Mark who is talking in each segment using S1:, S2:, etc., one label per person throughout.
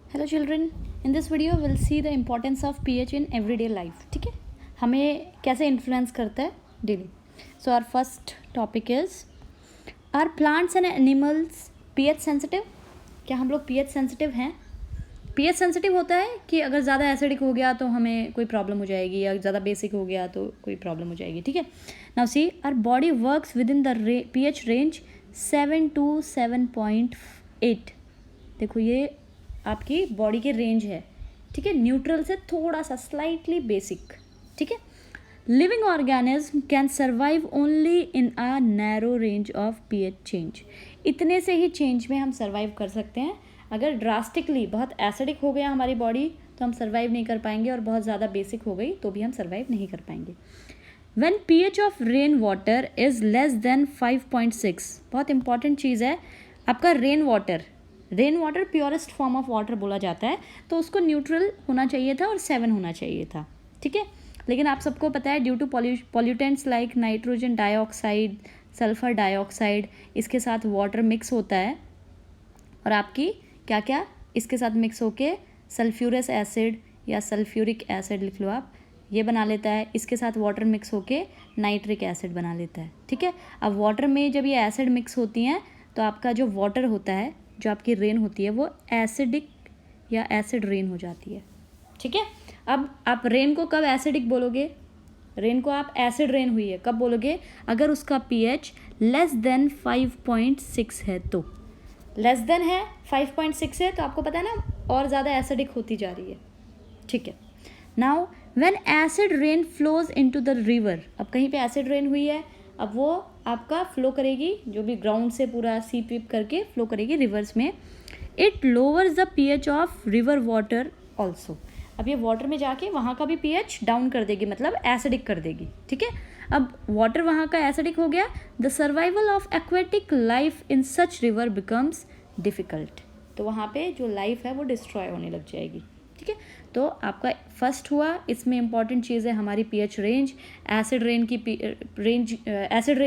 S1: Hello children, in this video will see the importance of pH in everyday life. ठीक है, हमें कैसे influence करता है daily. So our first topic is, are plants and animals pH sensitive? क्या हम लोग पीएच सेंसिटिव हैं? पीएच सेंसिटिव होता है कि अगर ज़्यादा एसिडिक हो गया तो हमें कोई प्रॉब्लम हो जाएगी, या ज़्यादा बेसिक हो गया तो कोई प्रॉब्लम हो जाएगी. ठीक है, now see, our body works with in the pH range 7 to 7.8. देखो ये आपकी बॉडी के रेंज है. ठीक है, न्यूट्रल से थोड़ा सा स्लाइटली बेसिक. ठीक है, living organism can survive only in a narrow range of pH change. इतने से ही चेंज में हम सर्वाइव कर सकते हैं. अगर ड्रास्टिकली बहुत एसिडिक हो गया हमारी बॉडी तो हम सर्वाइव नहीं कर पाएंगे, और बहुत ज़्यादा बेसिक हो गई तो भी हम सर्वाइव नहीं कर पाएंगे. When pH of rain water is less than 5.6, बहुत इंपॉर्टेंट चीज़ है. आपका rain water purest form of water बोला जाता है, तो उसको न्यूट्रल होना चाहिए था और 7 होना चाहिए था. ठीक है, लेकिन आप सबको पता है due to pollutants like nitrogen dioxide, sulphur dioxide, इसके साथ वाटर मिक्स होता है, और आपकी क्या क्या इसके साथ मिक्स होके सल्फ्यूरस एसिड या सल्फ्यूरिक एसिड लिख लो आप, ये बना लेता है. इसके साथ वाटर मिक्स होके नाइट्रिक एसिड बना लेता है. ठीक है, अब वाटर में जब ये एसिड मिक्स होती हैं तो आपका जो वाटर होता है, जो आपकी रेन होती है, वो एसिडिक या एसिड रेन हो जाती है. ठीक है, अब आप रेन को कब एसिडिक बोलोगे? रेन को आप एसिड रेन हुई है कब बोलोगे? अगर उसका पीएच लेस देन 5.6 है तो. लेस देन है 5.6 है तो आपको पता है ना, और ज़्यादा एसिडिक होती जा रही है. ठीक है, now when acid rain flows into the river, अब कहीं पे एसिड रेन हुई है, अब वो आपका फ्लो करेगी, जो भी ग्राउंड से पूरा सीप वीप करके फ्लो करेगी रिवर्स में. It lowers the pH of river water also. अब ये वाटर में जाके वहाँ का भी पीएच डाउन कर देगी, मतलब एसिडिक कर देगी. ठीक है, अब वाटर वहाँ का एसिडिक हो गया, the survival of aquatic life in such river becomes difficult. तो वहाँ पे जो लाइफ है वो डिस्ट्रॉय होने लग जाएगी. ठीक है, तो आपका फर्स्ट हुआ, इसमें इंपॉर्टेंट चीज़ है हमारी पीएच रेंज. एसिड रेन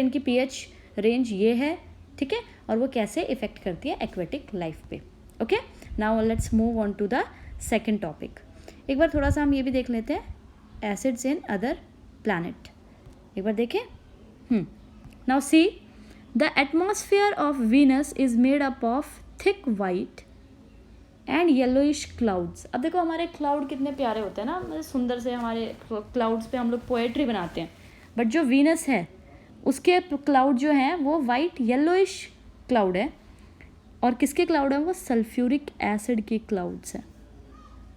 S1: की पीएच रेंज ये है. ठीक है, और वो कैसे इफेक्ट करती है एक्वेटिक लाइफ पे. Okay, now let's move on to the second topic. एक बार थोड़ा सा हम ये भी देख लेते हैं, एसिड्स इन अदर प्लैनेट. एक बार देखें. Now see, the atmosphere of Venus is made up of thick white and yellowish clouds. अब देखो हमारे क्लाउड कितने प्यारे होते हैं ना, मतलब सुंदर से. हमारे क्लाउड्स पे हम लोग पोएट्री बनाते हैं, बट जो वीनस है उसके क्लाउड जो हैं वो वाइट येलोइश क्लाउड है. और किसके क्लाउड हैं? वो सल्फ्यूरिक एसिड के क्लाउड्स हैं.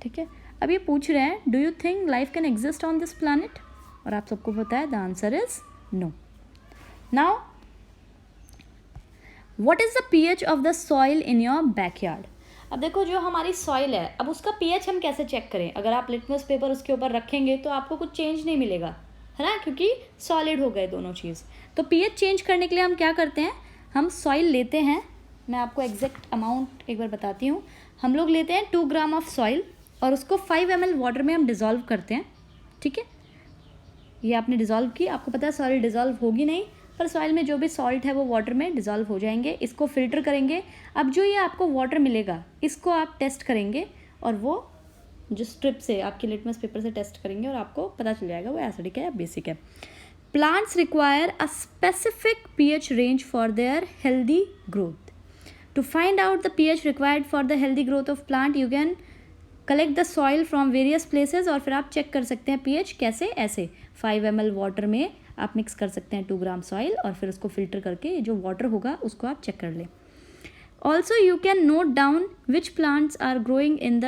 S1: ठीक है, अब ये पूछ रहे हैं, do you think life can exist on this planet? और आप सबको पता है the answer is no. Now what is the pH of the soil in your backyard? अब देखो जो हमारी सॉइल है, अब उसका पीएच हम कैसे चेक करें? अगर आप लिटमस पेपर उसके ऊपर रखेंगे तो आपको कुछ चेंज नहीं मिलेगा, है ना, क्योंकि सॉलिड हो गए दोनों चीज़. तो पीएच चेंज करने के लिए हम क्या करते हैं? हम सॉइल लेते हैं, मैं आपको एग्जैक्ट अमाउंट एक बार बताती हूँ. हम लोग लेते हैं 2 ग्राम ऑफ सॉइल और उसको 5 ml वाटर में हम डिज़ोल्व करते हैं. ठीक है, ये आपने डिज़ोल्व की, आपको पता है सॉइल डिज़ोल्व होगी नहीं, पर सॉइल में जो भी सॉल्ट है वो वाटर में डिज़ोल्व हो जाएंगे. इसको फिल्टर करेंगे. अब जो ये आपको वाटर मिलेगा इसको आप टेस्ट करेंगे, और वो जो स्ट्रिप से आपके लिटमस पेपर से टेस्ट करेंगे और आपको पता चल जाएगा वो एसिडिक है या बेसिक है. Plants require a specific pH range for their healthy growth. To find out the pH required for the healthy growth of plant, you can collect the soil from various places. और फिर आप check कर सकते हैं pH कैसे? ऐसे 5 ml water में आप मिक्स कर सकते हैं 2 ग्राम सॉइल, और फिर उसको फिल्टर करके जो वाटर होगा उसको आप चेक कर लें. Also you can note down which plants are growing in the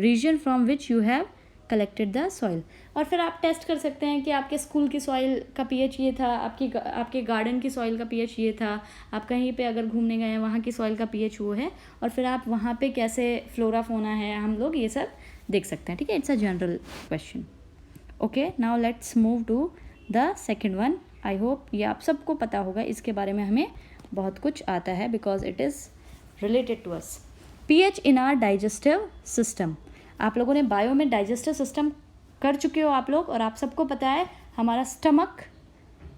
S1: region from which you have collected the soil. और फिर आप टेस्ट कर सकते हैं कि आपके स्कूल की सॉइल का पीएच ये था, आपके गार्डन की सॉइल का पीएच ये था, आप कहीं पे अगर घूमने गए हैं वहाँ की सॉइल का पीएच वो है, और फिर आप वहाँ पे कैसे फ्लोरा फोना है हम लोग ये सब देख सकते हैं. ठीक है, it's a general question. Okay, now let's move to the second one. I hope ये आप सबको पता होगा, इसके बारे में हमें बहुत कुछ आता है because it is related to us. PH in our digestive system. आप लोगों ने बायो में डाइजेस्टिव सिस्टम कर चुके हो आप लोग, और आप सबको पता है हमारा स्टमक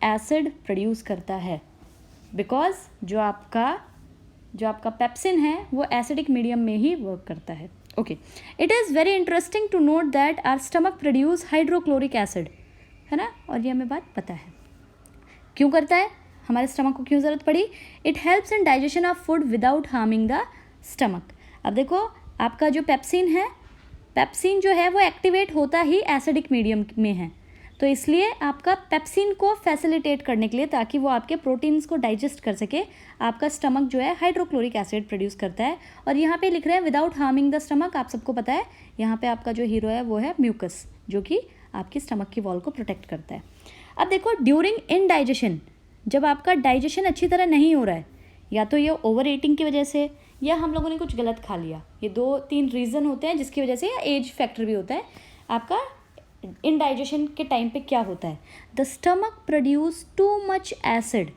S1: एसिड प्रोड्यूस करता है, बिकॉज जो आपका जो आपका पेप्सिन है वो एसिडिक मीडियम में ही वर्क करता है। Okay, it is very interesting to note that our stomach produce hydrochloric acid, है ना, और ये हमें बात पता है क्यों करता है, हमारे स्टमक को क्यों ज़रूरत पड़ी। It helps in digestion of food without harming the stomach. अब देखो आपका जो पेप्सिन है, पेप्सिन जो है वो एक्टिवेट होता ही एसिडिक मीडियम में है, तो इसलिए आपका पेप्सिन को फैसिलिटेट करने के लिए, ताकि वो आपके प्रोटीन्स को डाइजेस्ट कर सके, आपका स्टमक जो है हाइड्रोक्लोरिक एसिड प्रोड्यूस करता है। और यहाँ पे लिख रहे हैं विदाउट हार्मिंग द स्टमक, आप सबको पता है यहाँ पे आपका जो हीरो है वो है म्यूकस, जो कि आपकी स्टमक की वॉल को प्रोटेक्ट करता है। अब देखो ड्यूरिंग इनडाइजेशन, जब आपका डाइजेशन अच्छी तरह नहीं हो रहा है, या तो ये ओवर ईटिंग की वजह से, या हम लोगों ने कुछ गलत खा लिया, ये 2-3 रीज़न होते हैं जिसकी वजह से, या एज फैक्टर भी होता है। आपका इनडाइजेशन के टाइम पे क्या होता है, the stomach produce too much acid.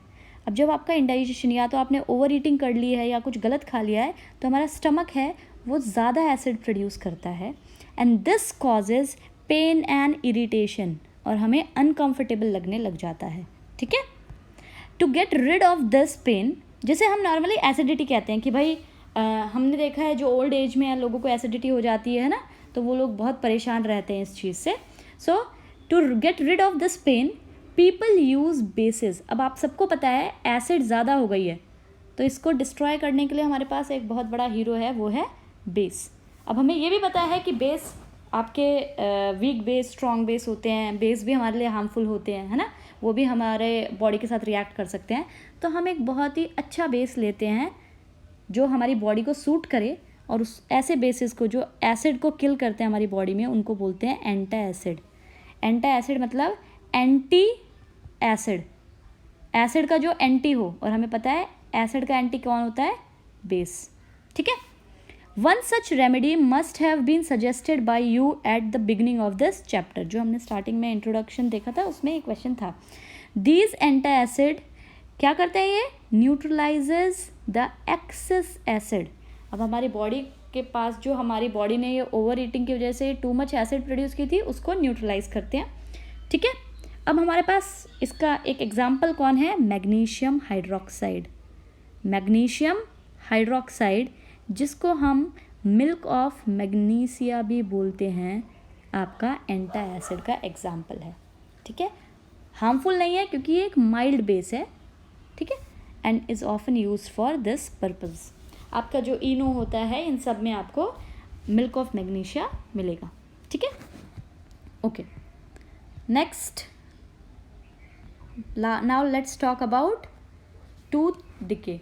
S1: अब जब आपका इनडाइजेशन, या तो आपने ओवर ईटिंग कर ली है या कुछ गलत खा लिया है, तो हमारा स्टमक है वो ज़्यादा एसिड प्रोड्यूस करता है, and this causes pain and irritation, और हमें अनकम्फर्टेबल लगने लग जाता है। ठीक है, to get rid of this pain, जैसे हम नॉर्मली एसिडिटी कहते हैं कि भाई हमने देखा है जो ओल्ड एज में लोगों को एसिडिटी हो जाती है ना, तो वो लोग बहुत परेशान रहते हैं इस चीज़ से। So to get rid of this pain people use bases. अब आप सबको पता है एसिड ज़्यादा हो गई है, तो इसको डिस्ट्रॉय करने के लिए हमारे पास एक बहुत बड़ा हीरो है, वो है बेस। अब हमें ये भी पता है कि बेस आपके वीक बेस, स्ट्रॉन्ग बेस होते हैं, बेस भी हमारे लिए हार्मफुल होते हैं, है ना, वो भी हमारे बॉडी के साथ रिएक्ट कर सकते हैं। तो हम एक बहुत ही अच्छा बेस लेते हैं जो हमारी बॉडी को सूट करे, और उस ऐसे बेसिस को जो एसिड को किल करते हैं हमारी बॉडी में, उनको बोलते हैं एंटी एसिड। एंटी एसिड मतलब एंटी एसिड, एसिड का जो एंटी हो, और हमें पता है एसिड का एंटी कौन होता है, बेस। ठीक है, one such remedy must have been suggested by you at the beginning of this chapter. जो हमने स्टार्टिंग में इंट्रोडक्शन देखा था उसमें एक क्वेश्चन था, दीज एंटी एसिड क्या करते हैं, ये न्यूट्रलाइजेज द एक्सेस एसिड। अब हमारी बॉडी के पास जो हमारी बॉडी ने ये ओवर ईटिंग की वजह से टू मच एसिड प्रोड्यूस की थी, उसको न्यूट्रलाइज करते हैं। ठीक है, अब हमारे पास इसका एक एग्जाम्पल कौन है, मैग्नीशियम हाइड्रोक्साइड। मैग्नीशियम हाइड्रोक्साइड, जिसको हम मिल्क ऑफ मैग्नीसिया भी बोलते हैं, आपका एंटी एसिड का एग्जाम्पल है। ठीक है, हार्मफुल नहीं है क्योंकि ये एक माइल्ड बेस है। ठीक है, and is often use for this purpose. आपका जो इनो होता है, इन सब में आपको मिल्क ऑफ मैग्नीशिया मिलेगा। ठीक है, okay, next now let's talk about tooth decay.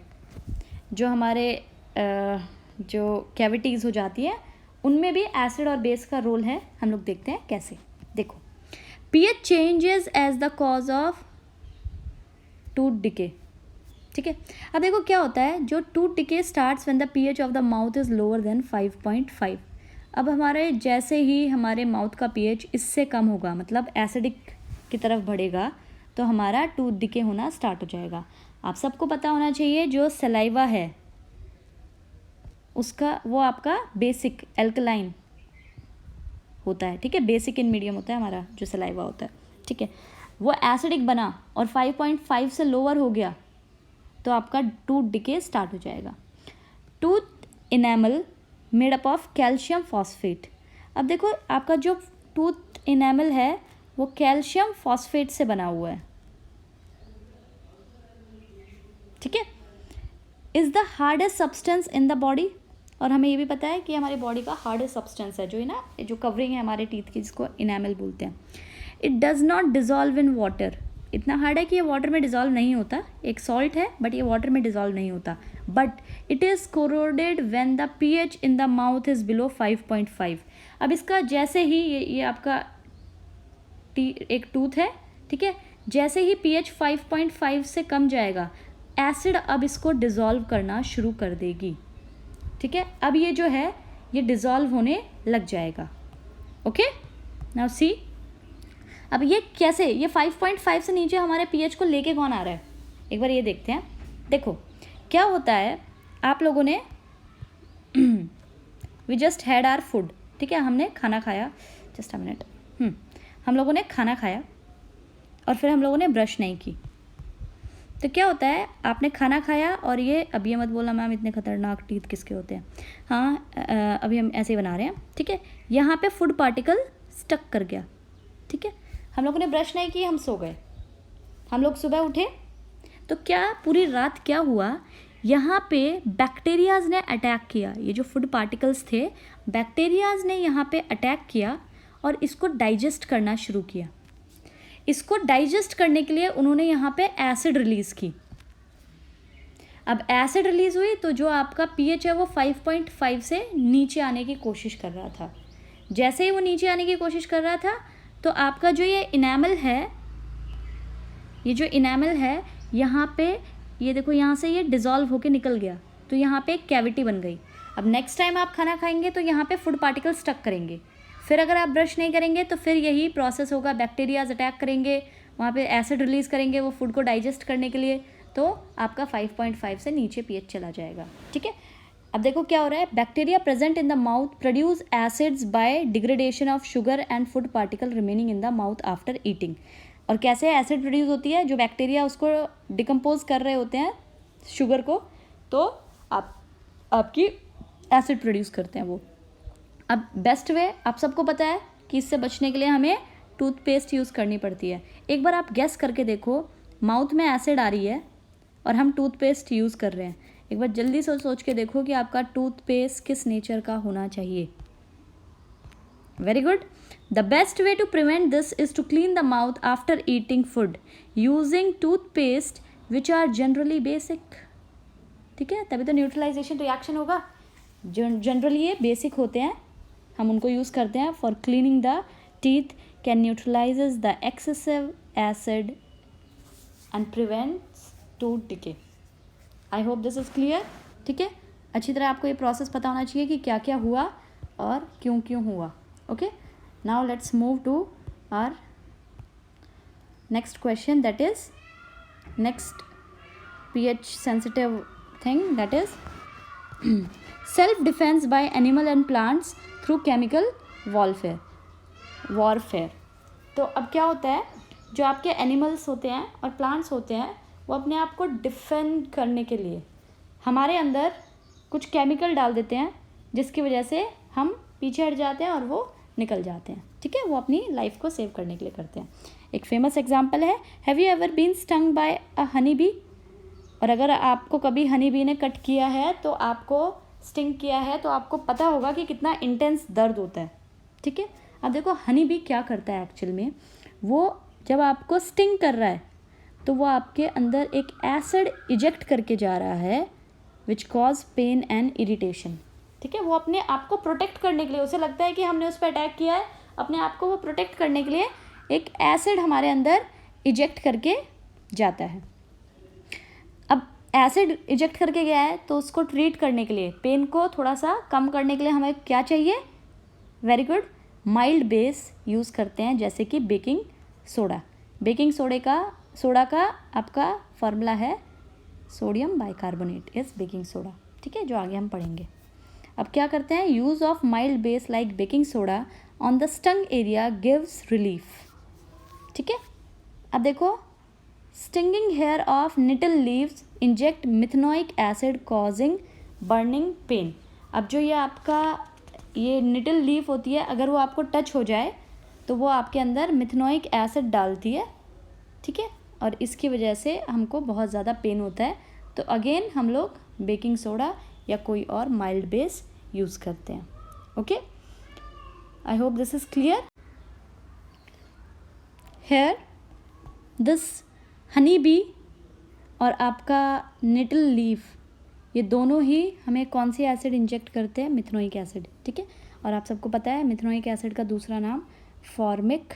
S1: जो हमारे जो कैविटीज़ हो जाती है, उनमें भी एसिड और बेस का रोल है। हम लोग देखते हैं कैसे। देखो, pH changes as the cause of tooth decay. ठीक है, अब देखो क्या होता है, जो tooth decay starts when the pH of the mouth is lower than 5.5। अब हमारे जैसे ही हमारे माउथ का पीएच इससे कम होगा, मतलब एसिडिक की तरफ बढ़ेगा, तो हमारा टूथ डिके होना स्टार्ट हो जाएगा। आप सबको पता होना चाहिए जो सलाइवा है उसका, वो आपका बेसिक एल्कलाइन होता है। ठीक है, बेसिक इन मीडियम होता है हमारा जो सलाइवा होता है। ठीक है, वो एसिडिक बना और 5.5 से लोअर हो गया, तो आपका टूथ डिके स्टार्ट हो जाएगा। Tooth enamel made up of calcium phosphate. अब देखो आपका जो टूथ इनेमल है वो कैल्शियम फॉस्फेट से बना हुआ है। ठीक है, is the hardest substance in the body. और हमें ये भी पता है कि हमारी बॉडी का हार्डेस्ट सब्सटेंस है जो है ना, जो कवरिंग है हमारे टीथ की, जिसको इनेमल बोलते हैं। It does not dissolve in water. इतना हार्ड है कि ये वाटर में डिज़ोल्व नहीं होता, एक सॉल्ट है बट ये वाटर में डिज़ोल्व नहीं होता। But it is corroded when the pH in the mouth is below 5.5। अब इसका जैसे ही ये आपका एक टूथ है, ठीक है, जैसे ही पीएच 5.5 से कम जाएगा, एसिड अब इसको डिज़ोल्व करना शुरू कर देगी। ठीक है, अब ये जो है ये डिज़ोल्व होने लग जाएगा। ओके, नाउ सी, अब ये कैसे, ये 5.5 से नीचे हमारे पीएच को लेके कौन आ रहा है, एक बार ये देखते हैं। देखो क्या होता है, आप लोगों ने we just had our food. ठीक है, हमने खाना खाया, जस्ट अ मिनट, हम लोगों ने खाना खाया और फिर हम लोगों ने ब्रश नहीं की। तो क्या होता है, आपने खाना खाया और ये, अब ये मत बोलना मैम इतने खतरनाक टीथ किसके होते हैं, हाँ अभी हम ऐसे ही बना रहे हैं, ठीक है। यहाँ पे फूड पार्टिकल स्टक कर गया, ठीक है। हम लोगों ने ब्रश नहीं की, हम सो गए, हम लोग सुबह उठे, तो क्या पूरी रात क्या हुआ, यहाँ पे बैक्टीरियाज ने अटैक किया, ये जो फूड पार्टिकल्स थे बैक्टीरियाज ने यहाँ पे अटैक किया और इसको डाइजेस्ट करना शुरू किया। इसको डाइजेस्ट करने के लिए उन्होंने यहाँ पे एसिड रिलीज़ की। अब एसिड रिलीज़ हुई तो जो आपका पीएच है वो 5.5 से नीचे आने की कोशिश कर रहा था। जैसे ही वो नीचे आने की कोशिश कर रहा था तो आपका जो ये इनेमल है, ये जो इनेमल है यहाँ पे, ये देखो यहाँ से ये डिज़ोल्व होके निकल गया, तो यहाँ पे एक कैविटी बन गई। अब नेक्स्ट टाइम आप खाना खाएंगे तो यहाँ पे फूड पार्टिकल स्टक करेंगे, फिर अगर आप ब्रश नहीं करेंगे तो फिर यही प्रोसेस होगा, बैक्टीरियाज अटैक करेंगे, वहाँ पे एसिड रिलीज़ करेंगे वो फूड को डाइजेस्ट करने के लिए, तो आपका 5.5 से नीचे पीएच चला जाएगा, ठीक है। अब देखो क्या हो रहा है, bacteria present in the mouth produce acids bye degradation of sugar and food particle remaining in the mouth after eating. और कैसे एसिड प्रोड्यूस होती है, जो बैक्टीरिया उसको डिकम्पोज कर रहे होते हैं शुगर को, तो आपकी एसिड प्रोड्यूस करते हैं वो। अब बेस्ट वे आप सबको पता है कि इससे बचने के लिए हमें टूथपेस्ट यूज़ करनी पड़ती है। एक बार आप गेस करके देखो, माउथ में एसिड आ रही है और हम टूथपेस्ट यूज़ कर रहे हैं, एक बार जल्दी से सोच के देखो कि आपका टूथपेस्ट किस नेचर का होना चाहिए। Very good. The best way to prevent this is to clean the mouth after eating food using toothpaste which are generally basic, ठीक है, तभी तो न्यूट्रलाइजेशन रिएक्शन होगा। जनरली ये बेसिक होते हैं, हम उनको यूज़ करते हैं for cleaning the teeth, can neutralises the excessive acid and prevents tooth decay. I hope this is clear, ठीक है। अच्छी तरह आपको ये प्रोसेस पता होना चाहिए कि क्या क्या हुआ और क्यों क्यों हुआ। Okay, now let's move to our next question, that is next pH sensitive thing, that is self defense by animal and plants through chemical warfare। तो अब क्या होता है, जो आपके एनिमल्स होते हैं और प्लांट्स होते हैं वो अपने आप को डिफेंड करने के लिए हमारे अंदर कुछ केमिकल डाल देते हैं, जिसकी वजह से हम पीछे हट जाते हैं और वो निकल जाते हैं, ठीक है। वो अपनी लाइफ को सेव करने के लिए करते हैं। एक फेमस एग्जांपल है, have you ever been stung by a honey bee. और अगर आपको कभी हनी बी ने कट किया है, तो आपको स्टिंग किया है, तो आपको पता होगा कि कितना इंटेंस दर्द होता है, ठीक है। अब देखो हनी बी क्या करता है एक्चुअल में, वो जब आपको स्टिंग कर रहा है तो वो आपके अंदर एक एसिड इजेक्ट करके जा रहा है which cause pain and irritation, ठीक है। वो अपने आप को प्रोटेक्ट करने के लिए, उसे लगता है कि हमने उस पर अटैक किया है, अपने आप को वो प्रोटेक्ट करने के लिए एक एसिड हमारे अंदर इजेक्ट करके जाता है। अब एसिड इजेक्ट करके गया है तो उसको ट्रीट करने के लिए, पेन को थोड़ा सा कम करने के लिए हमें क्या चाहिए, very good, mild base use करते हैं, जैसे कि बेकिंग सोडा। बेकिंग सोडा का आपका फार्मूला है sodium bicarbonate is baking soda, ठीक है, जो आगे हम पढ़ेंगे। अब क्या करते हैं, use of mild base like baking soda on the stung area gives relief, ठीक है। अब देखो, stinging hair of nettle leaves inject methanoic acid causing burning pain. अब जो ये आपका ये निटल लीफ होती है, अगर वो आपको टच हो जाए तो वो आपके अंदर मिथेनोइक एसिड डालती है, ठीक है, और इसकी वजह से हमको बहुत ज़्यादा पेन होता है। तो अगेन हम लोग बेकिंग सोडा या कोई और माइल्ड बेस यूज़ करते हैं। Okay, I hope this is clear. Here this honey bee और आपका निटल लीफ, ये दोनों ही हमें कौन सी एसिड इंजेक्ट करते हैं, मिथेनोइक एसिड, ठीक है। और आप सबको पता है मिथेनोइक एसिड का दूसरा नाम फॉर्मिक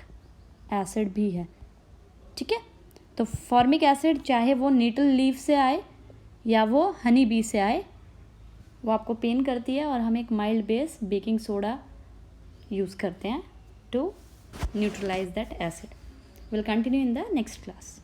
S1: एसिड भी है, ठीक है। तो फॉर्मिक एसिड चाहे वो निटल लीफ से आए या वो हनी बी से आए, वो आपको पेन करती है और हम एक mild base baking soda use करते हैं to neutralise that acid. Will continue in the next class.